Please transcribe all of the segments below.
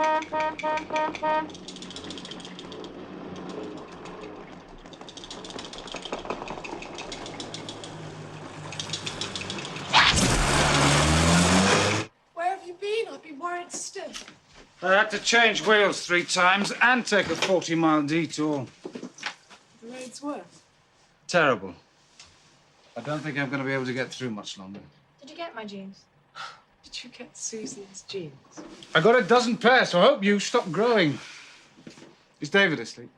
Where have you been? I've been worried stiff. I had to change wheels 3 times and take a 40-mile detour. The road's worse. Terrible. I don't think I'm going to be able to get through much longer. Did you get my jeans? Did you get Susan's jeans? I got a dozen pairs, so I hope you stop growing. Is David asleep?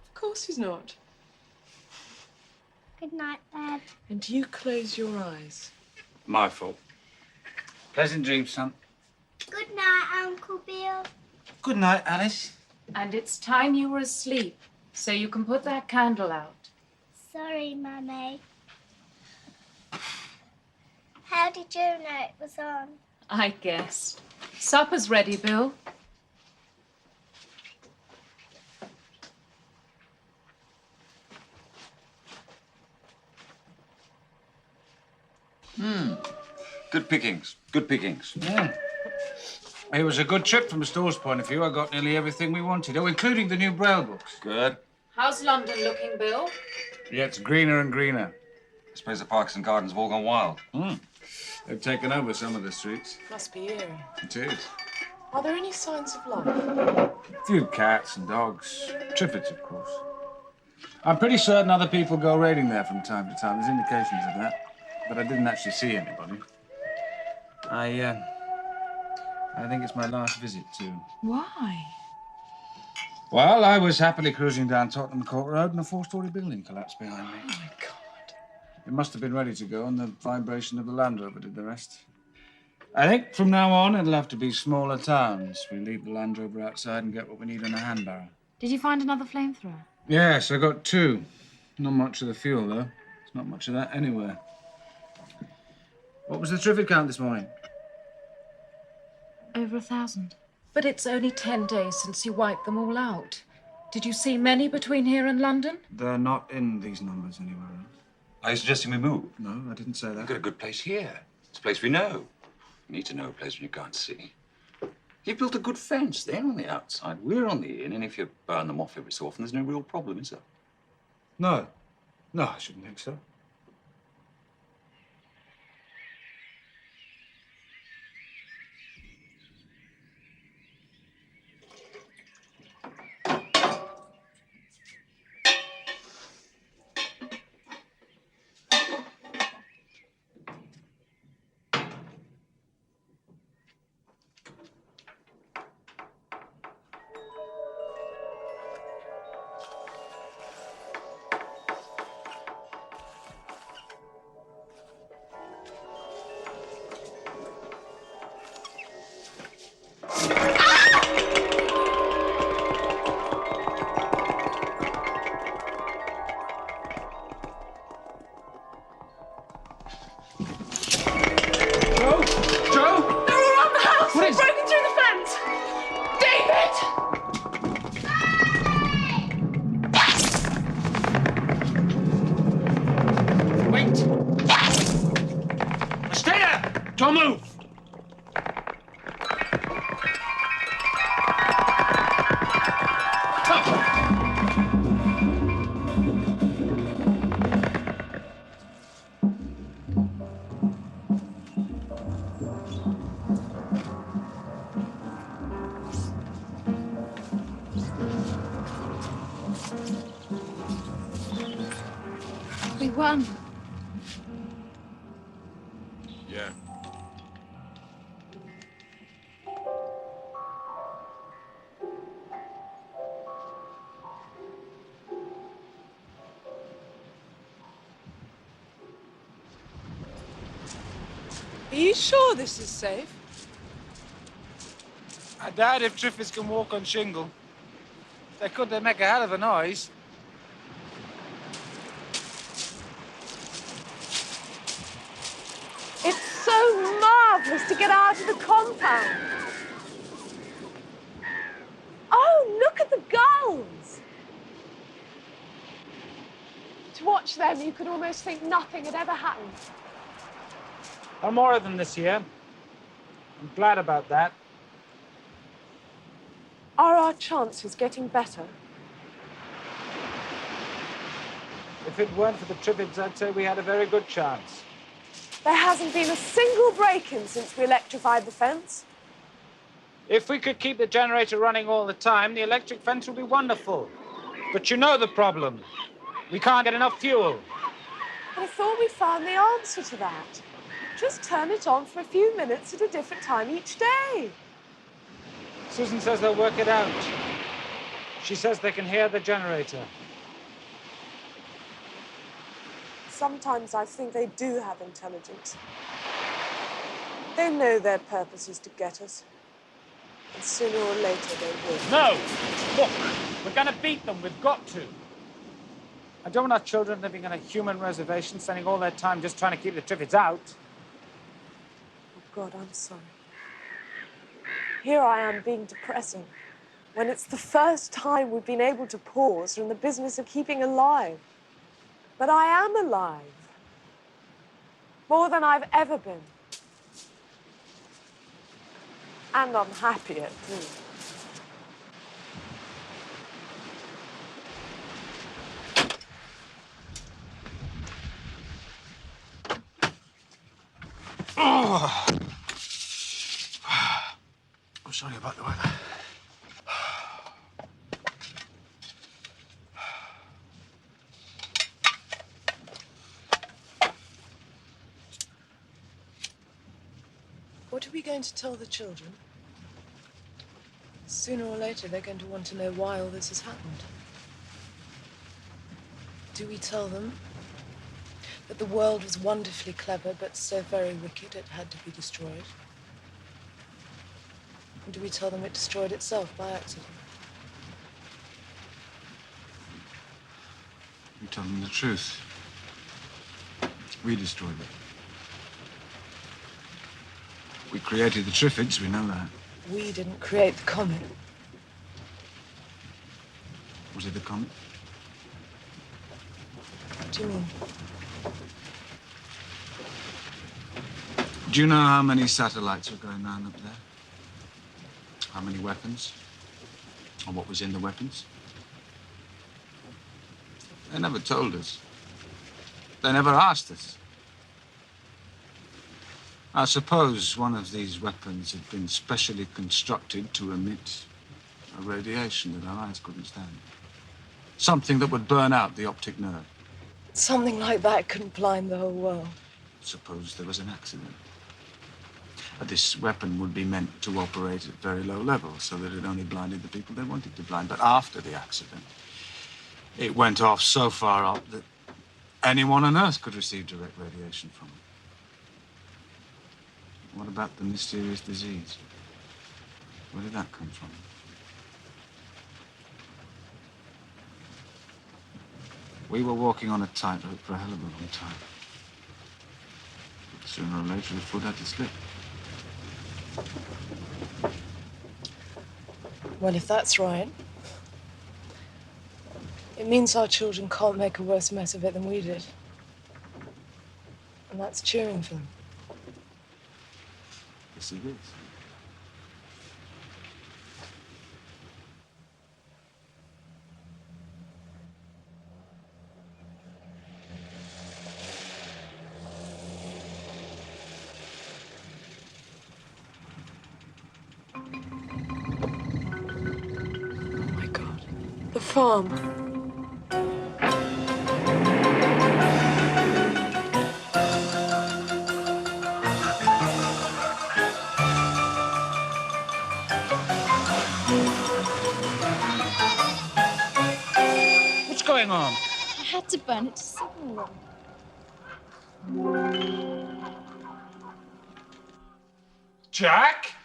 Of course he's not. Good night, Dad. And you close your eyes. My fault. Pleasant dreams, son. Good night, Uncle Bill. Good night, Alice. And it's time you were asleep, so you can put that candle out. Sorry, Mummy. How did you know it was on? I guessed. Supper's ready, Bill. Good pickings. Good pickings. Yeah. It was a good trip from a store's point of view. I got nearly everything we wanted. Oh, including the new Braille books. Good. How's London looking, Bill? Yeah, it's greener and greener. I suppose the parks and gardens have all gone wild. They've taken over some of the streets. Must be eerie. It is. Are there any signs of life? A few cats and dogs. Triffids, of course. I'm pretty certain other people go raiding there from time to time. There's indications of that. But I didn't actually see anybody. I think it's my last visit, too. Why? Well, I was happily cruising down Tottenham Court Road and a 4-story building collapsed behind me. Oh, my God. It must have been ready to go, and the vibration of the Land Rover did the rest. I think from now on, it'll have to be smaller towns. We leave the Land Rover outside and get what we need on a hand barrow. Did you find another flamethrower? Yes, I got 2. Not much of the fuel, though. There's not much of that anywhere. What was the Triffid count this morning? Over 1,000. But it's only 10 days since you wiped them all out. Did you see many between here and London? They're not in these numbers anywhere else. Are you suggesting we move? No, I didn't say that. We've got a good place here. It's a place we know. You need to know a place when you can't see. You've built a good fence. They're on the outside. We're on the in. And if you burn them off every so often, there's no real problem, is there? No. No, I shouldn't think so. Don't move! We won. Yeah. Are you sure this is safe? I doubt if Triffids can walk on shingle. If they could, they'd make a hell of a noise. It's so marvellous to get out of the compound. Oh, look at the gulls. To watch them, you could almost think nothing had ever happened. I'm more of them this year. I'm glad about that. Are our chances getting better? If it weren't for the Triffids, I'd say we had a very good chance. There hasn't been a single break-in since we electrified the fence. If we could keep the generator running all the time, the electric fence would be wonderful. But you know the problem. We can't get enough fuel. But I thought we found the answer to that. Just turn it on for a few minutes at a different time each day. Susan says they'll work it out. She says they can hear the generator. Sometimes I think they do have intelligence. They know their purpose is to get us. And sooner or later they will. No! Look, we're going to beat them. We've got to. I don't want our children living on a human reservation, spending all their time just trying to keep the Triffids out. Oh, God, I'm sorry. Here I am being depressing, when it's the first time we've been able to pause from the business of keeping alive. But I am alive. More than I've ever been. And I'm happier, too. Oh. I'm sorry about the weather. What are we going to tell the children? Sooner or later, they're going to want to know why all this has happened. Do we tell them that the world was wonderfully clever, but so very wicked it had to be destroyed? Or do we tell them it destroyed itself by accident? We tell them the truth. We destroyed it. We created the Triffids, we know that. We didn't create the comet. Was it the comet? What do you mean? Do you know how many satellites were going round up there? How many weapons? And what was in the weapons? They never told us. They never asked us. I suppose one of these weapons had been specially constructed to emit a radiation that our eyes couldn't stand. Something that would burn out the optic nerve. Something like that couldn't blind the whole world. Suppose there was an accident. This weapon would be meant to operate at very low levels so that it only blinded the people they wanted to blind. But after the accident, it went off so far up that anyone on Earth could receive direct radiation from it. What about the mysterious disease? Where did that come from? We were walking on a tightrope for a hell of a long time. But sooner or later, the foot had to slip. Well, if that's right, it means our children can't make a worse mess of it than we did. And that's cheering for them. Yes, it is. Oh, my God. The farm. What's going on? I had to burn it to signal them. Jack?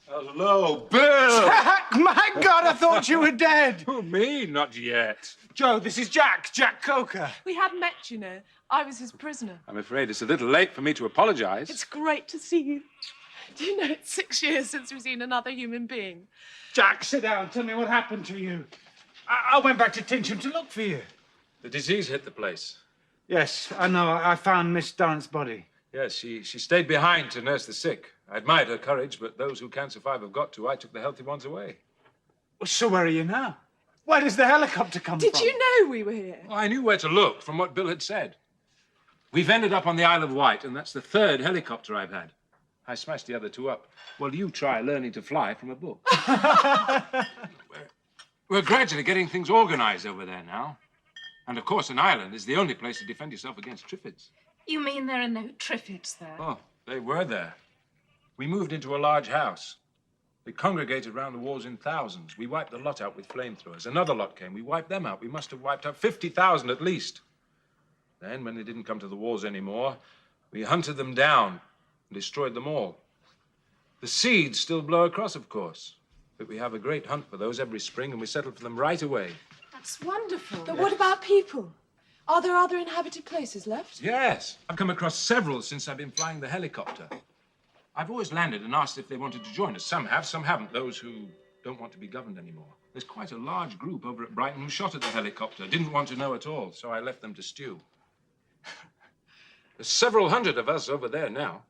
Hello, Bill! Jack! My God, I thought you were dead! Who, me? Not yet. Joe, this is Jack Coker. We had met, you know. I was his prisoner. I'm afraid it's a little late for me to apologize. It's great to see you. Do you know it's 6 years since we've seen another human being? Jack, sit down. Tell me what happened to you. I went back to Tinsham to look for you. The disease hit the place. Yes, I know. I found Miss Durrant's body. Yes, she stayed behind to nurse the sick. I admired her courage, but those who can't survive have got to. I took the healthy ones away. So where are you now? Where does the helicopter come from? Did you know we were here? Well, I knew where to look from what Bill had said. We've ended up on the Isle of Wight, and that's the third helicopter I've had. I smashed the other two up. Well, you try learning to fly from a book. We're gradually getting things organized over there now. And, of course, an island is the only place to defend yourself against Triffids. You mean there are no Triffids there? Oh, they were there. We moved into a large house. They congregated round the walls in thousands. We wiped the lot out with flamethrowers. Another lot came. We wiped them out. We must have wiped out 50,000 at least. Then, when they didn't come to the walls anymore, we hunted them down and destroyed them all. The seeds still blow across, of course. But we have a great hunt for those every spring, and we settle for them right away. That's wonderful. But what about people? Are there other inhabited places left? Yes. I've come across several since I've been flying the helicopter. I've always landed and asked if they wanted to join us. Some have, some haven't. Those who don't want to be governed anymore. There's quite a large group over at Brighton who shot at the helicopter. Didn't want to know at all, so I left them to stew. There's several hundred of us over there now.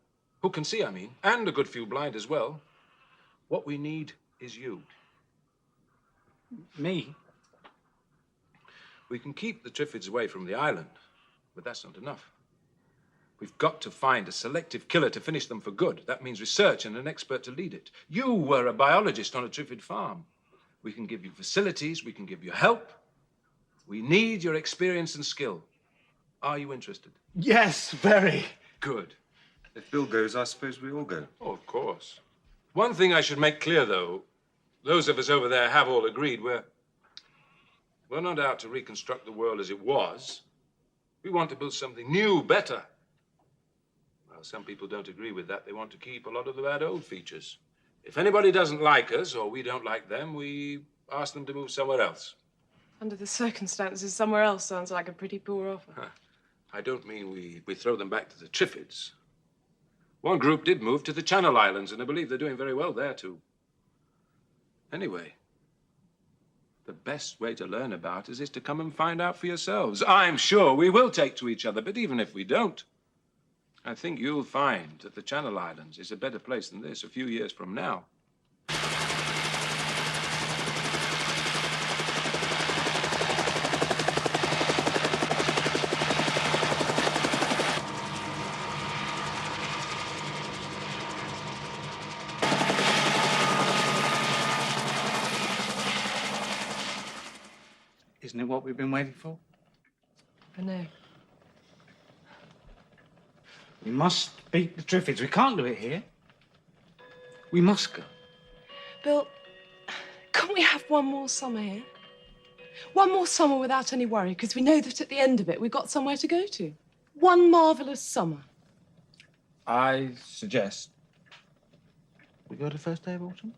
Who can see, I mean. And a good few blind as well. What we need is you. Me? We can keep the Triffids away from the island, but that's not enough. We've got to find a selective killer to finish them for good. That means research and an expert to lead it. You were a biologist on a Triffid farm. We can give you facilities, we can give you help. We need your experience and skill. Are you interested? Yes, very. Good. If Bill goes, I suppose we all go. Oh, of course. One thing I should make clear, though, those of us over there have all agreed we're not out to reconstruct the world as it was. We want to build something new, better. Well, some people don't agree with that. They want to keep a lot of the bad old features. If anybody doesn't like us, or we don't like them, we ask them to move somewhere else. Under the circumstances, somewhere else sounds like a pretty poor offer. I don't mean we throw them back to the Triffids. One group did move to the Channel Islands, and I believe they're doing very well there, too. Anyway, the best way to learn about us is to come and find out for yourselves. I'm sure we will take to each other, but even if we don't, I think you'll find that the Channel Islands is a better place than this a few years from now. Isn't it what we've been waiting for? I know. We must beat the Triffids. We can't do it here. We must go. Bill, can't we have one more summer here? One more summer without any worry, because we know that at the end of it, we've got somewhere to go to. One marvellous summer. I suggest we go the first day of autumn.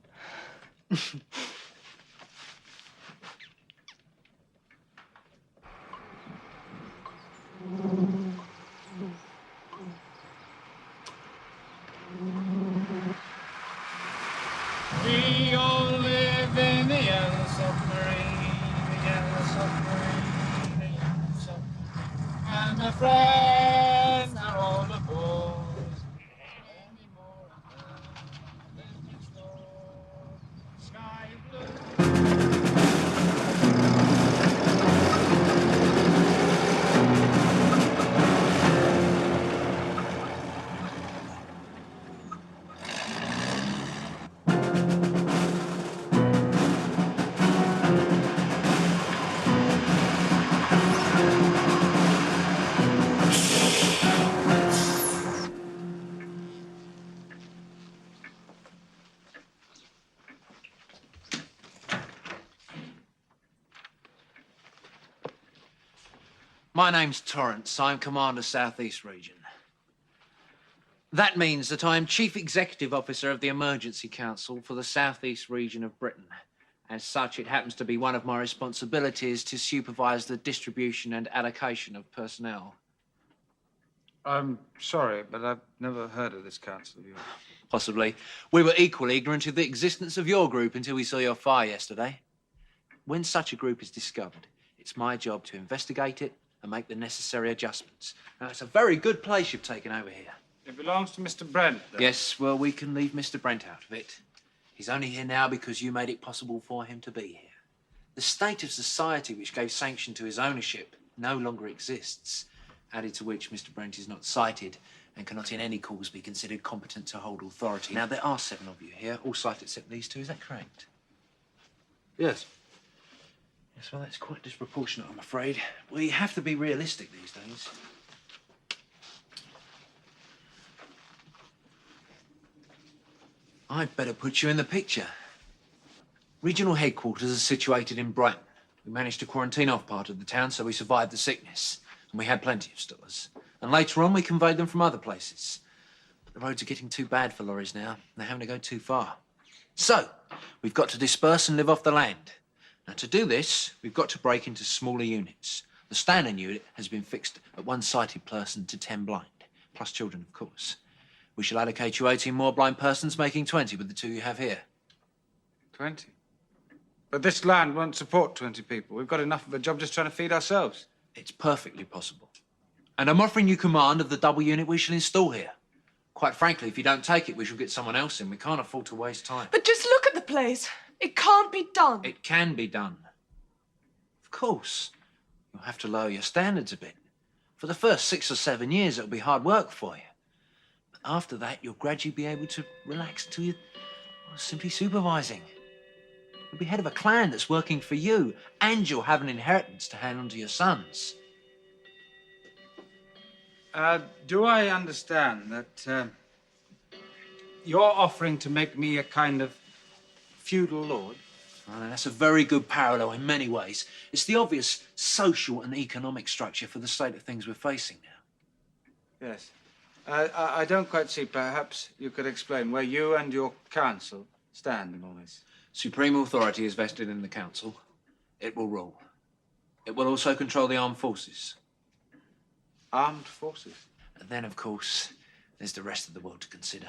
We all live in the yellow submarine, the yellow submarine, the yellow submarine. And my friends are all aboard. Any more of them than just all sky blue. My name's Torrance. I'm Commander Southeast Region. That means that I'm Chief Executive Officer of the Emergency Council for the Southeast Region of Britain. As such, it happens to be one of my responsibilities to supervise the distribution and allocation of personnel. I'm sorry, but I've never heard of this council of yours. Possibly. We were equally ignorant of the existence of your group until we saw your fire yesterday. When such a group is discovered, it's my job to investigate it and make the necessary adjustments. Now, it's a very good place you've taken over here. It belongs to Mr. Brent, though. Yes, well, we can leave Mr. Brent out of it. He's only here now because you made it possible for him to be here. The state of society which gave sanction to his ownership no longer exists, added to which Mr. Brent is not cited and cannot in any cause be considered competent to hold authority. Now, there are 7 of you here, all cited except these 2. Is that correct? Yes. Yes, well, that's quite disproportionate, I'm afraid. We have to be realistic these days. I'd better put you in the picture. Regional headquarters are situated in Brighton. We managed to quarantine off part of the town, so we survived the sickness. And we had plenty of stores. And later on, we conveyed them from other places. But the roads are getting too bad for lorries now. They're having to go too far. So, we've got to disperse and live off the land. Now, to do this, we've got to break into smaller units. The standing unit has been fixed at 1 sighted person to 10 blind, plus children, of course. We shall allocate you 18 more blind persons, making 20 with the 2 you have here. 20? But this land won't support 20 people. We've got enough of a job just trying to feed ourselves. It's perfectly possible. And I'm offering you command of the double unit we shall install here. Quite frankly, if you don't take it, we shall get someone else in. We can't afford to waste time. But just look at the place. It can't be done. It can be done. Of course. You'll have to lower your standards a bit. For the first 6 or 7 years, it'll be hard work for you. But after that, you'll gradually be able to relax to you simply supervising. You'll be head of a clan that's working for you, and you'll have an inheritance to hand on to your sons. Do I understand that you're offering to make me a kind of feudal lord? Well, that's a very good parallel in many ways. It's the obvious social and economic structure for the state of things we're facing now. Yes. I don't quite see. Perhaps you could explain where you and your council stand in all this. Supreme authority is vested in the council. It will rule. It will also control the armed forces. Armed forces? And then, of course, there's the rest of the world to consider.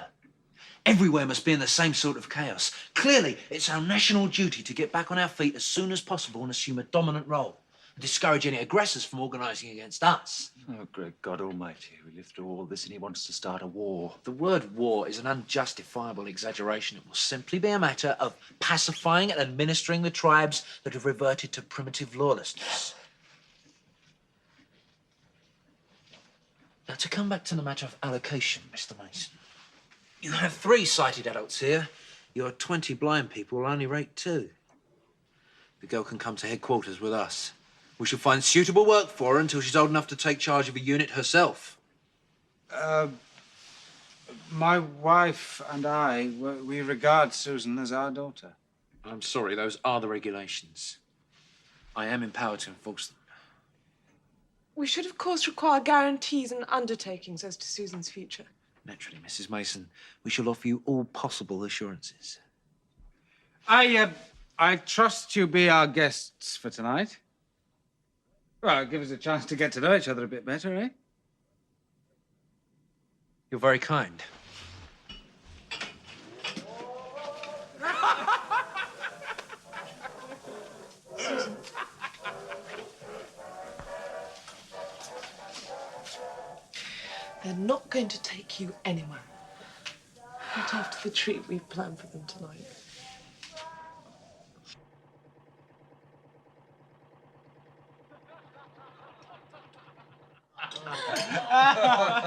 Everywhere must be in the same sort of chaos. Clearly, it's our national duty to get back on our feet as soon as possible and assume a dominant role, and discourage any aggressors from organising against us. Oh, great God Almighty. We lived through all this and he wants to start a war. The word war is an unjustifiable exaggeration. It will simply be a matter of pacifying and administering the tribes that have reverted to primitive lawlessness. Now, to come back to the matter of allocation, Mr. Mason. You have 3 sighted adults here. Your 20 blind people will only rate 2. The girl can come to headquarters with us. We shall find suitable work for her until she's old enough to take charge of a unit herself. My wife and I, we regard Susan as our daughter. I'm sorry, those are the regulations. I am empowered to enforce them. We should, of course, require guarantees and undertakings as to Susan's future. Naturally, Mrs. Mason, we shall offer you all possible assurances. I trust you be our guests for tonight. Well, give us a chance to get to know each other a bit better, eh? You're very kind. They're not going to take you anywhere. Not after the treat we've planned for them tonight.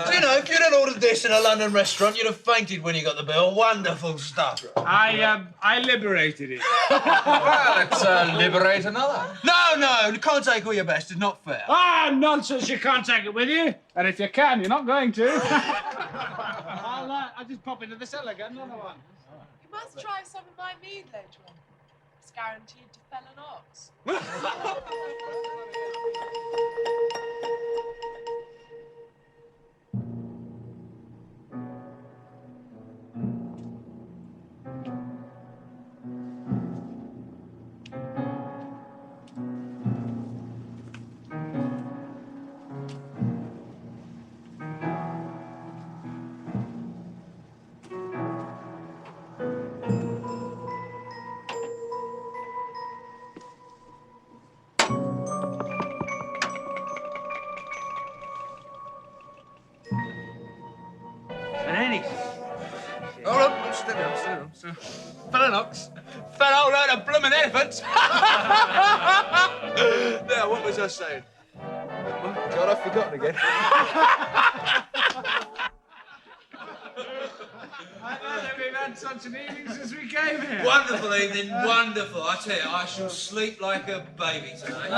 Do you know, if you'd have ordered this in a London restaurant, you'd have fainted when you got the bill. Wonderful stuff. I liberated it. Well, let's liberate another. No, you can't take all your best. It's not fair. Ah, nonsense. You can't take it with you. And if you can, you're not going to. I'll just pop into the cellar, get another one. You must try some of my mead later on. It's guaranteed to fell an ox. steady. Fella Knox. Fat old herd of bloomin' elephants. Now, what was I saying? God, I've forgotten again. I know that we've had such an evening since we came here. Wonderful evening, wonderful. I tell you, I shall sleep like a baby tonight.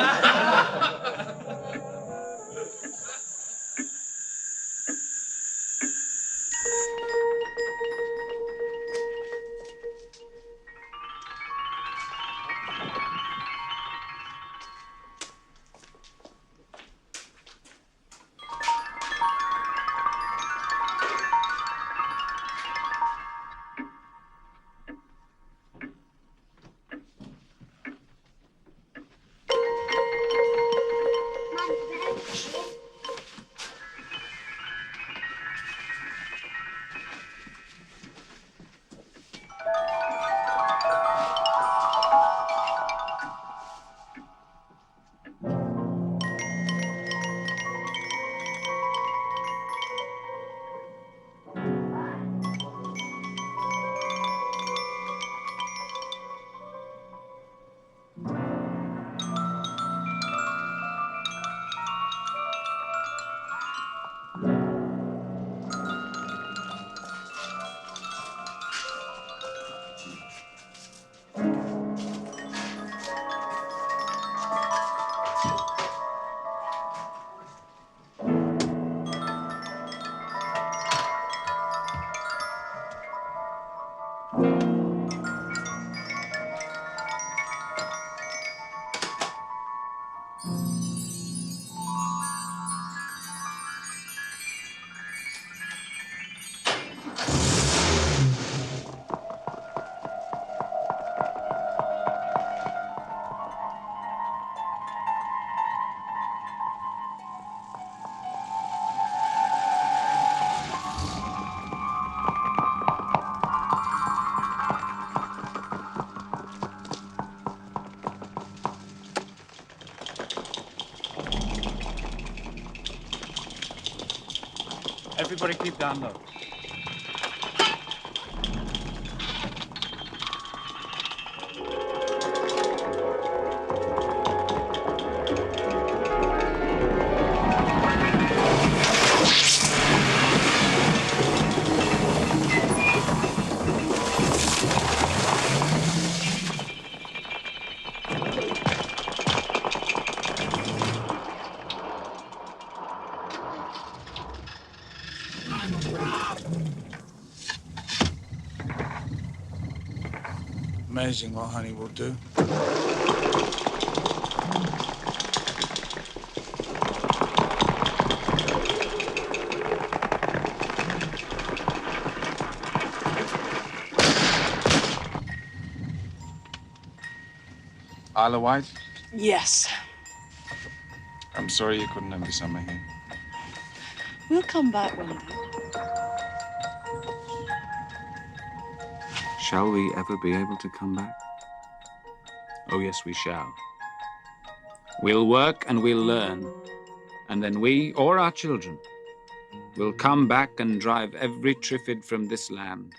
Everybody keep down low. Amazing what honey will do. Isle of Wight? Yes. I'm sorry you couldn't have the summer here. We'll come back one day. Shall we ever be able to come back? Oh, yes, we shall. We'll work and we'll learn. And then we, or our children, will come back and drive every Triffid from this land.